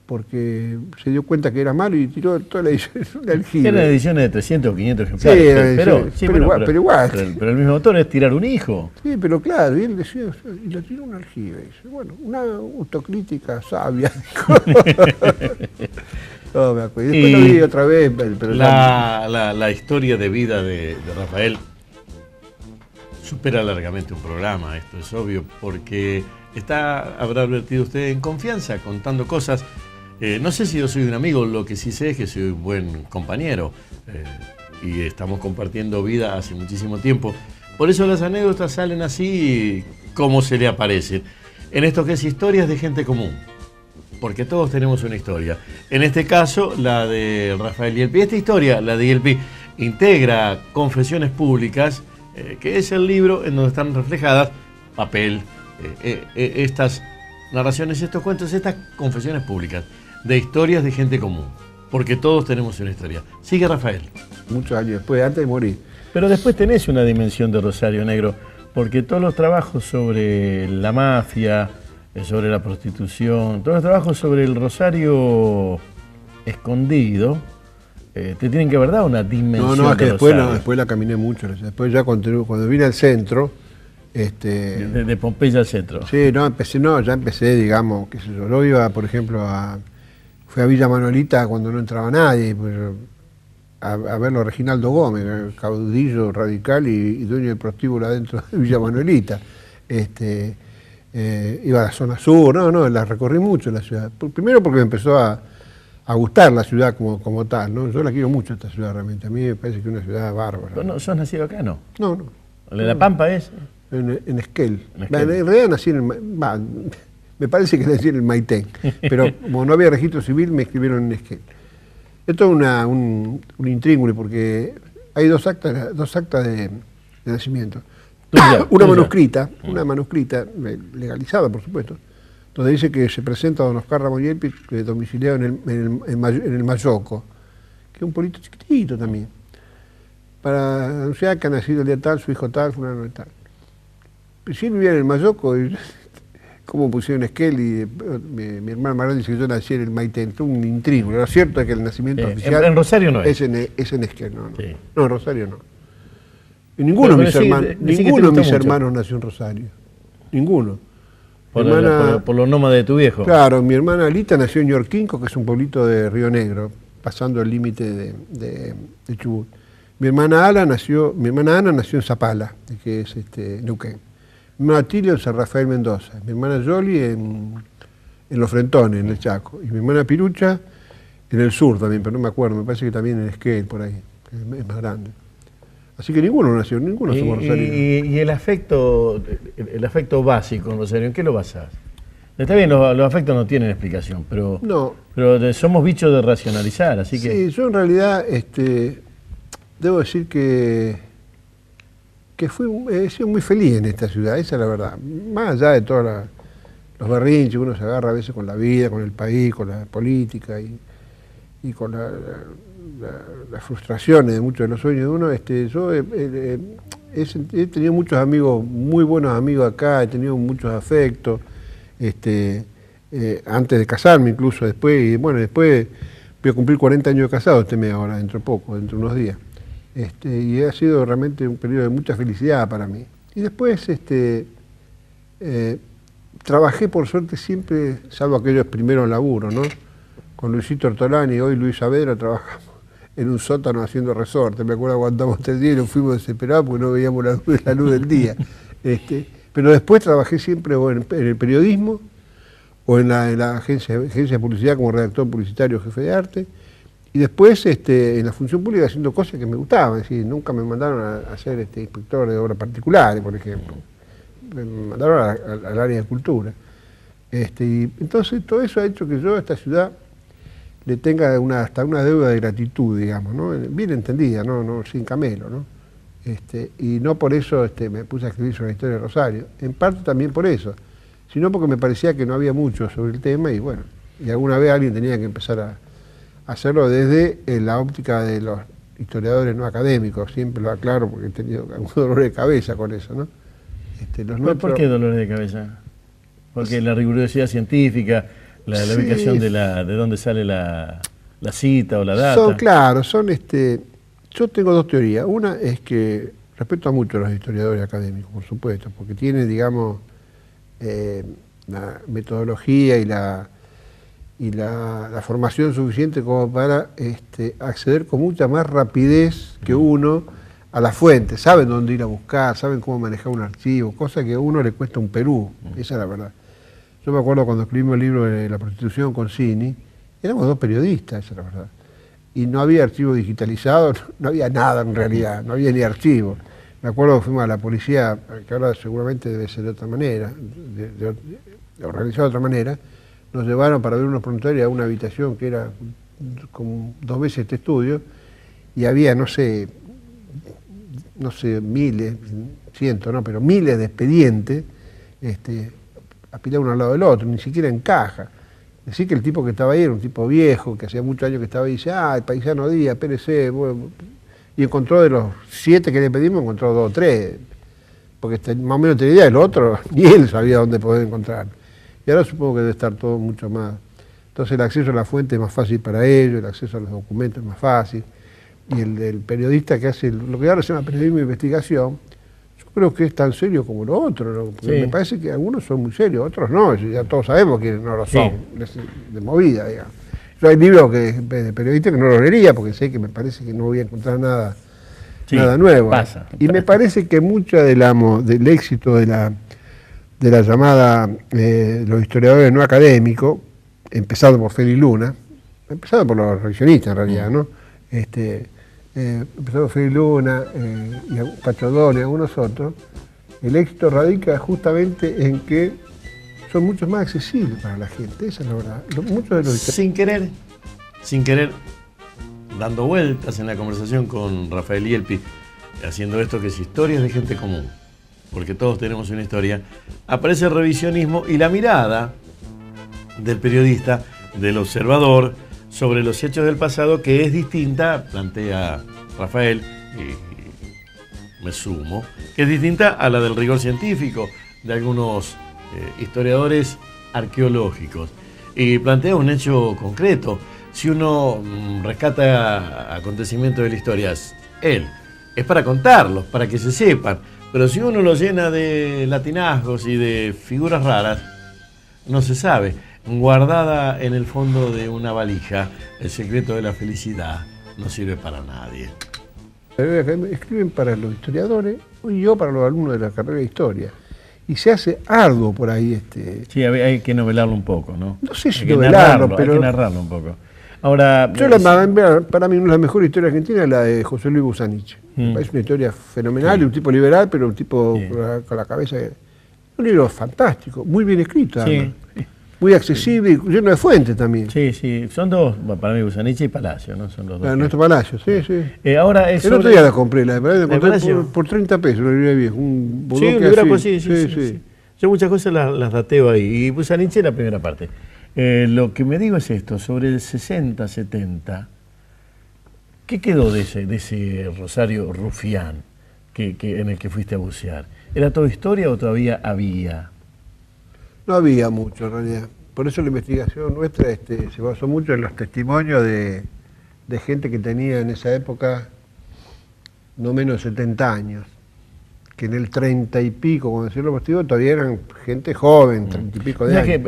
porque se dio cuenta que era malo y tiró toda la edición de un aljibe. Eran ediciones de 300 o 500 ejemplares. Sí, pero igual. Pero el mismo autor es tirar un hijo. Sí, pero claro, y él decía, y lo tiró un aljibe. Dice, bueno, una autocrítica sabia. No, me acuerdo. Después lo vi otra vez. Pero la historia de vida de Rafael supera largamente un programa, esto es obvio, porque habrá advertido usted en confianza, contando cosas. No sé si yo soy un amigo, lo que sí sé es que soy un buen compañero y estamos compartiendo vida hace muchísimo tiempo. Por eso las anécdotas salen así como se le aparecen. En esto que es historias de gente común, porque todos tenemos una historia. En este caso, la de Rafael Yelpi. Esta historia, la de Yelpi, integra Confesiones Públicas, que es el libro en donde están reflejadas papel, estas narraciones, estos cuentos, estas confesiones públicas de historias de gente común, porque todos tenemos una historia. Sigue Rafael. Muchos años después, antes de morir. Pero después tenés una dimensión de Rosario Negro, porque todos los trabajos sobre la mafia, sobre la prostitución, todos los trabajos sobre el Rosario escondido, te tienen que haber dado una dimensión. No, es que de después la caminé mucho. Después ya cuando vine al centro, de Pompeya al centro. Sí, ya empecé, digamos, qué sé yo iba, por ejemplo, fui a Villa Manuelita cuando no entraba nadie, pues, a verlo a Reginaldo Gómez, caudillo radical y dueño del prostíbulo adentro de Villa Manuelita. Iba a la zona sur, la recorrí mucho la ciudad. Primero porque me empezó a gustar la ciudad como tal, ¿no? Yo la quiero mucho esta ciudad realmente, a mí me parece que es una ciudad bárbara. ¿No sos nacido acá, no? No. ¿En La Pampa es? En Esquel. En realidad nací me parece que nací en el Maitén, pero como no había registro civil me escribieron en Esquel. Esto es un intríngulo porque hay dos actas de nacimiento. Una manuscrita legalizada, por supuesto, donde dice que se presenta a don Oscar Ramón Yelpi, domiciliado en el Mayoco, que es un pueblito chiquitito también, para anunciar que ha nacido el día tal, su hijo tal, fulano de tal. Si él vivía en el Mayoco, como pusieron Esquel y mi hermana más grande dice que yo nací en el Maitén, un intrigo. Lo cierto es que el nacimiento oficial en Rosario no es. Es en Esquel, no. Sí. No, en Rosario no. Y ninguno de mis hermanos nació en Rosario. Ninguno. Por los nómadas de tu viejo. Claro, mi hermana Alita nació en Yorquinco, que es un pueblito de Río Negro, pasando el límite de Chubut. Mi hermana Ana nació en Zapala, que es Neuquén. Mi hermana Tilio en San Rafael Mendoza. Mi hermana Yoli en Los Frentones, en el Chaco. Y mi hermana Pirucha en el sur también, pero no me acuerdo, me parece que también en Esquel, por ahí, es más grande. Así que ninguno nació, ninguno somos rosarinos. Y el afecto básico en Rosario, ¿en qué lo basás? Está bien, los afectos no tienen explicación, pero, No. pero somos bichos de racionalizar, así que... Sí, yo en realidad debo decir que he sido muy feliz en esta ciudad, esa es la verdad. Más allá de todos los berrinches que uno se agarra a veces con la vida, con el país, con la política y con las frustraciones de muchos de los sueños de uno, yo he tenido muchos amigos, muy buenos amigos acá, he tenido muchos afectos, antes de casarme incluso, después voy a cumplir 40 años de casado este mes ahora, dentro de unos días. Y ha sido realmente un periodo de mucha felicidad para mí. Y después trabajé por suerte siempre, salvo aquellos primeros laburos, ¿no? Con Luisito Ortolani, hoy Luis Saavedra, trabajamos en un sótano haciendo resorte. Me acuerdo cuando aguantamos 3 días y nos fuimos desesperados porque no veíamos la luz del día. Pero después trabajé siempre o en el periodismo o en la agencia de publicidad como redactor publicitario, jefe de arte. Y después en la función pública haciendo cosas que me gustaban. Es decir, nunca me mandaron a ser inspector de obras particulares, por ejemplo. Me mandaron al área de cultura. Y entonces todo eso ha hecho que yo a esta ciudad le tenga hasta una deuda de gratitud, digamos, ¿no? Bien entendida, no sin camelo, ¿no? Y no por eso me puse a escribir sobre la historia de Rosario, en parte también por eso, sino porque me parecía que no había mucho sobre el tema y bueno, y alguna vez alguien tenía que empezar a hacerlo desde la óptica de los historiadores no académicos, siempre lo aclaro porque he tenido algún dolor de cabeza con eso, ¿no? ¿Por qué dolores de cabeza? Porque la rigurosidad científica, la Sí. ubicación de dónde sale la cita o la data. Yo tengo 2 teorías. Una es que respeto mucho a los historiadores académicos, por supuesto, porque tienen, digamos, la metodología y la formación suficiente como para acceder con mucha más rapidez que uno a la fuente. Saben dónde ir a buscar, saben cómo manejar un archivo, cosa que a uno le cuesta un Perú, esa es la verdad. Yo me acuerdo cuando escribimos el libro de la prostitución con Cini, éramos 2 periodistas, esa es la verdad. Y no había archivo digitalizado, no había nada en realidad, no había ni archivo. Me acuerdo que fuimos a la policía, que ahora seguramente debe ser de otra manera, organizado de otra manera, nos llevaron para ver unos voluntarios a una habitación que era como 2 veces este estudio, y había, no sé, miles, cientos, no, pero miles de expedientes, apilados uno al lado del otro, ni siquiera encaja. Decir que el tipo que estaba ahí era un tipo viejo, que hacía muchos años que estaba ahí, y dice, el paisano Díaz, espérese, bueno, y encontró de los 7 que le pedimos, encontró 2 o 3, porque más o menos tenía idea, el otro, ni él sabía dónde poder encontrar. Y ahora supongo que debe estar todo mucho más. Entonces el acceso a la fuente es más fácil para ellos, el acceso a los documentos es más fácil, y el periodista que hace lo que ahora se llama periodismo de investigación, yo creo que es tan serio como lo otro, ¿no? Porque Sí. me parece que algunos son muy serios, otros no, ya todos sabemos que no lo son, de movida, digamos. Yo hay libros de periodistas que no los leería porque sé que me parece que no voy a encontrar nada nuevo. Pasa. Y me parece que mucho del éxito de la llamada los historiadores no académicos, empezado por Feli Luna, empezado por los revisionistas en realidad, ¿no? Empezado por Feli Luna y Pacho Don y algunos otros, el éxito radica justamente en que son mucho más accesibles para la gente, esa es la verdad. Muchos de los Sin querer, dando vueltas en la conversación con Rafael Yelpi, haciendo esto que es historias de gente común, porque todos tenemos una historia, aparece el revisionismo y la mirada del periodista, del observador, sobre los hechos del pasado, que es distinta, plantea Rafael, y me sumo, que es distinta a la del rigor científico de algunos historiadores arqueológicos. Y plantea un hecho concreto. Si uno rescata acontecimientos de la historia, es para contarlos, para que se sepan. Pero si uno lo llena de latinazgos y de figuras raras, no se sabe. Guardada en el fondo de una valija, el secreto de la felicidad no sirve para nadie. Escriben para los historiadores y yo para los alumnos de la carrera de historia. Y se hace arduo por ahí. Sí, hay que novelarlo un poco, ¿no? No sé si hay que novelarlo, pero... Hay que narrarlo un poco. Ahora, para mí una de las mejores historias argentinas es la de José Luis Busanich. Me parece una historia fenomenal, de un tipo liberal, pero un tipo con la cabeza... Un libro fantástico, muy bien escrito, además. Muy accesible y lleno de fuentes también. Sí, son dos, para mí Busanich y Palacio, ¿no? Son los dos. Nuestro Palacio, sí. Ahora el otro día la compré, la encontré por 30 pesos, una librería vieja. Un libro sí. Yo muchas cosas las dateo ahí, y Busanich es la primera parte. Lo que me digo es esto, sobre el 60, 70, ¿qué quedó de ese Rosario rufián en el que fuiste a bucear? ¿Era todo historia o todavía había? No había mucho en realidad. Por eso la investigación nuestra se basó mucho en los testimonios de gente que tenía en esa época no menos de 70 años. Que en el 30 y pico, cuando decían los testigos, todavía eran gente joven, 30 y pico de años.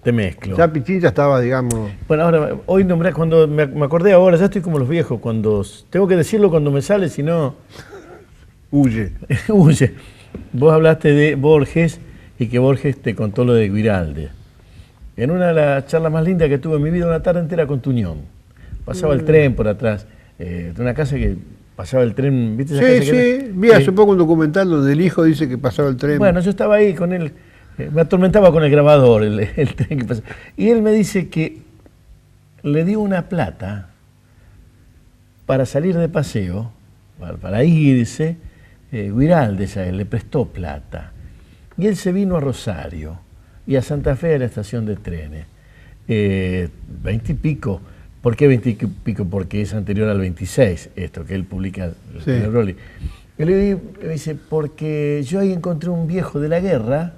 Te mezclo. Ya Pichincha estaba, digamos... Bueno, ahora, hoy nombré, cuando me acordé ahora, ya estoy como los viejos, cuando tengo que decirlo cuando me sale, si no... Huye. Huye. Vos hablaste de Borges y que Borges te contó lo de Guiralde. En una de las charlas más lindas que tuve en mi vida, una tarde entera con Tuñón. Pasaba el tren por atrás, de una casa que pasaba el tren, ¿viste esa casa? Sí, vi hace poco un documental donde el hijo dice que pasaba el tren. Bueno, yo estaba ahí con él, me atormentaba con el grabador el tren que pasaba. Y él me dice que le dio una plata para salir de paseo, para irse. Guiralde ya le prestó plata y él se vino a Rosario y a Santa Fe a la estación de trenes 20 y pico. ¿Por qué 20 y pico? Porque es anterior al 26 esto que él publica en el Rolli. Y le dice, porque yo ahí encontré un viejo de la guerra,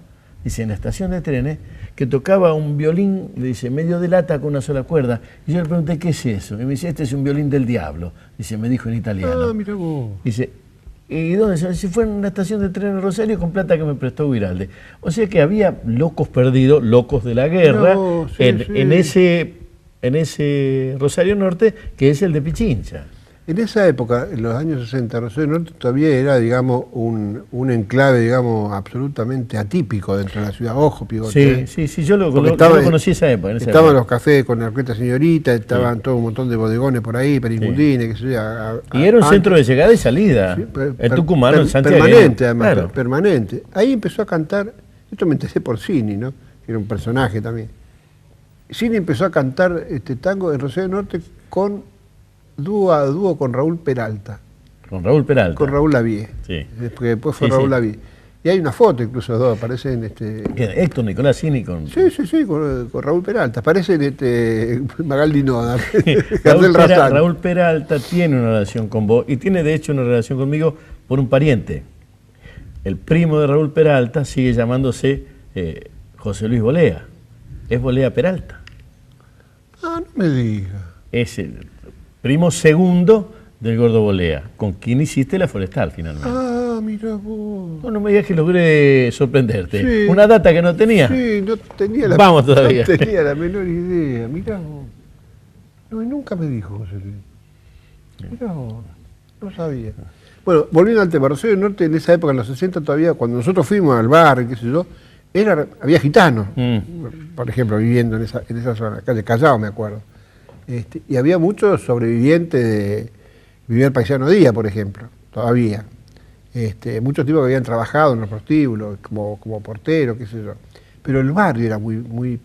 dice, en la estación de trenes, que tocaba un violín, le dice, medio de lata con una sola cuerda. Y yo le pregunté, ¿qué es eso? Y me dice, este es un violín del diablo. Dice, me dijo en italiano. Mira vos. Dice, ¿y dónde? Si fue en una estación de tren en Rosario con plata que me prestó Guiralde. O sea que había locos perdidos, locos de la guerra, en ese Rosario Norte, que es el de Pichincha. En esa época, en los años 60, Rosario Norte todavía era, digamos, un enclave, digamos, absolutamente atípico dentro de la ciudad. Ojo, Pigote. Sí, yo lo conocí esa época. Estaban los cafés con la Orquesta Señorita, estaban todo un montón de bodegones por ahí, peringundines, qué sé yo. Y era un centro de llegada y salida. El tucumano, el Santiago. Permanente, además, claro. Permanente. Ahí empezó a cantar, esto me enteré por Cini, ¿no? Que era un personaje también. Cini empezó a cantar tango en Rosario Norte con dúo a dúo con Raúl Peralta. Con Raúl Peralta. Con Raúl Lavie. Sí. Porque después fue Raúl Lavie. Y hay una foto incluso, los dos aparecen Héctor Nicolás Cini con... Sí, con Raúl Peralta. Aparecen Magaldi Noda, Raúl Peralta tiene una relación con vos y tiene de hecho una relación conmigo por un pariente. El primo de Raúl Peralta sigue llamándose José Luis Bolea. Es Bolea Peralta. Ah, no me digas. Es el primo segundo del Gordo Bolea, con quien hiciste La Forestal finalmente. Ah, mira vos. No me digas que logré sorprenderte. Sí. Una data que no tenía. Sí, no tenía Vamos todavía. No tenía la menor idea. Mirá vos. No, nunca me dijo José Luis. Mirá vos. No sabía. Bueno, volviendo al tema, Rosario Norte en esa época, en los 60 todavía, cuando nosotros fuimos al bar, qué sé yo, había gitanos, por ejemplo, viviendo en esa zona, calle Callao, me acuerdo. Y había muchos sobrevivientes de vivía el Paisano Díaz, por ejemplo, todavía. Muchos tipos que habían trabajado en los prostíbulos, como porteros, qué sé yo. Pero el barrio era muy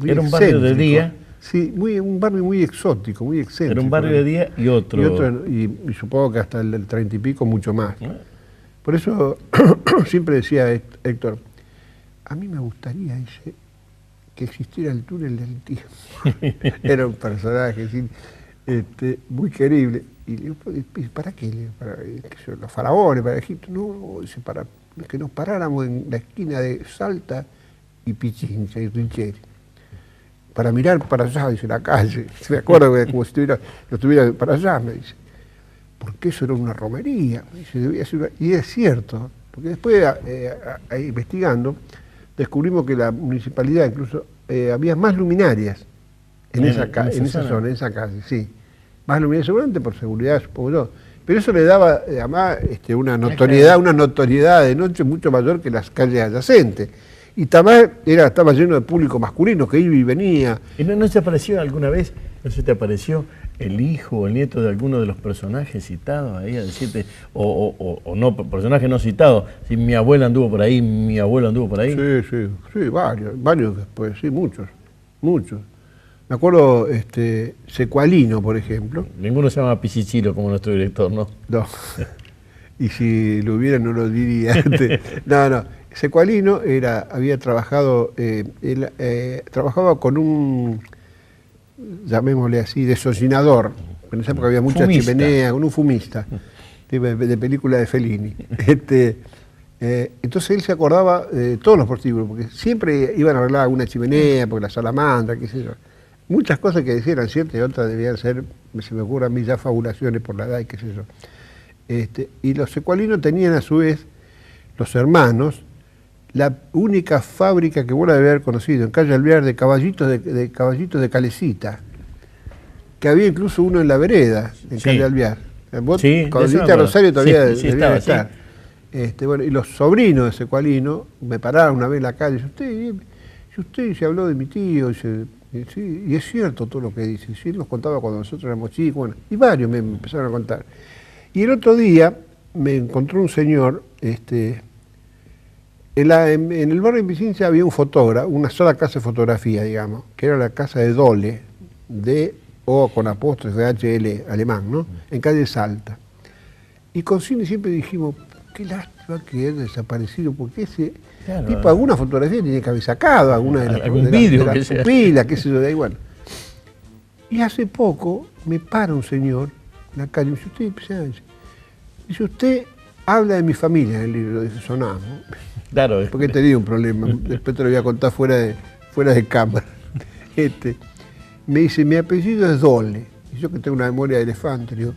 era un barrio de día. Sí, un barrio muy exótico, muy excéntrico. Era un barrio de día y otro. Y supongo que hasta el 30 y pico mucho más. Por eso siempre decía Héctor, a mí me gustaría, dice, que existiera el túnel del tiempo. Era un personaje muy querible. Y le digo, ¿para qué? ¿Para los faraones, para Egipto? No, dice, para que nos paráramos en la esquina de Salta y Pichincha y Richeri. Para mirar para allá, dice, la calle. Me acuerdo como si estuviera para allá, me dice. Porque eso era una romería. Me dice, debía ser y es cierto, porque después, investigando, descubrimos que la municipalidad incluso había más luminarias en esa zona, en esa calle, sí. Más luminarias seguramente por seguridad, supongo yo. Pero eso le daba, además, una notoriedad de noche mucho mayor que las calles adyacentes. Y también estaba lleno de público masculino que iba y venía. ¿Y no se apareció alguna vez, no se te apareció el hijo o el nieto de alguno de los personajes citados ahí a decirte, o no, personajes no citados, si mi abuela anduvo por ahí, mi abuelo anduvo por ahí? Sí, varios después, sí, muchos. Me acuerdo, Secualino, por ejemplo. Ninguno se llama Pichichilo como nuestro director, ¿no? No. Y si lo hubiera no lo diría. No. Secualino había trabajado, trabajaba con un, llamémosle así, desollinador. En esa época había mucha chimenea, con un fumista de película de Fellini. Entonces él se acordaba de todos los prostíbulos, porque siempre iban a arreglar alguna chimenea, porque la salamandra, qué sé yo. Muchas cosas que decían eran ciertas y otras debían ser, se me ocurren a mí ya fabulaciones por la edad y qué sé yo. Y los secualinos tenían a su vez, los hermanos, la única fábrica que vos la debés haber conocido en Calle Alvear de caballitos de calecita, que había incluso uno en la vereda, en Calle Alvear. Vos, cuando viniste a Rosario todavía debía estar. Bueno, y los sobrinos de Secualino me pararon una vez en la calle y usted se habló de mi tío, y es cierto todo lo que dice, sí, él nos contaba cuando nosotros éramos chicos, bueno, y varios me empezaron a contar. Y el otro día me encontró un señor, en el barrio de Pichincha había un fotógrafo, una sola casa de fotografía, digamos, que era la casa de Dole, D-O con apóstrofe de H-L, alemán, ¿no? En calle Salta. Y con Cine siempre dijimos, qué lástima que haya desaparecido, porque ese tipo, alguna fotografía tiene que haber sacado, alguna de las algún vídeo, qué sé yo, de ahí, bueno. Y hace poco me para un señor en la calle y me dice, usted habla de mi familia en el libro, dice, sonamos. Claro. Porque he tenido un problema, después te lo voy a contar fuera de cámara. Me dice, mi apellido es Dole, y yo que tengo una memoria de elefante, le digo,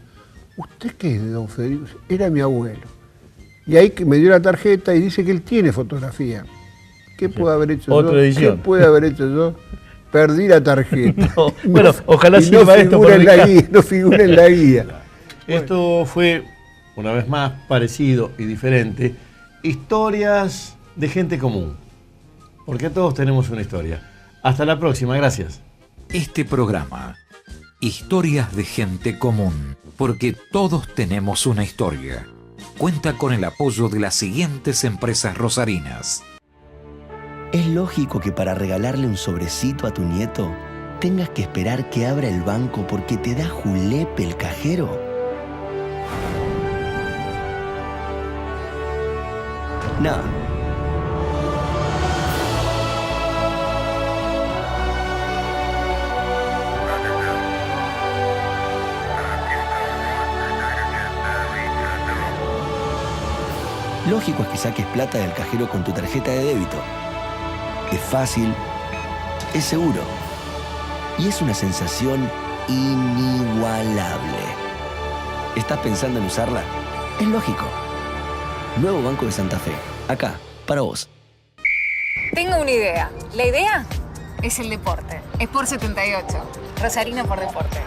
¿usted qué es de don Federico? Era mi abuelo. Y ahí que me dio la tarjeta y dice que él tiene fotografía. ¿Qué puedo haber hecho yo? Otra edición. ¿Qué puede haber hecho yo? Perdí la tarjeta. No, bueno, ojalá sirva esto por la guía, no figura en la guía. Esto fue, una vez más, parecido y diferente. Historias de gente común. Porque todos tenemos una historia. Hasta la próxima, gracias. Este programa, Historias de gente común, porque todos tenemos una historia, cuenta con el apoyo de las siguientes empresas rosarinas. Es lógico que para regalarle un sobrecito a tu nieto tengas que esperar que abra el banco porque te da julepe el cajero. No. Lógico es que saques plata del cajero con tu tarjeta de débito. Es fácil, es seguro y es una sensación inigualable. ¿Estás pensando en usarla? Es lógico. Nuevo Banco de Santa Fe, acá, para vos. Tengo una idea. La idea es el deporte. Sport 78. Rosarino por deporte.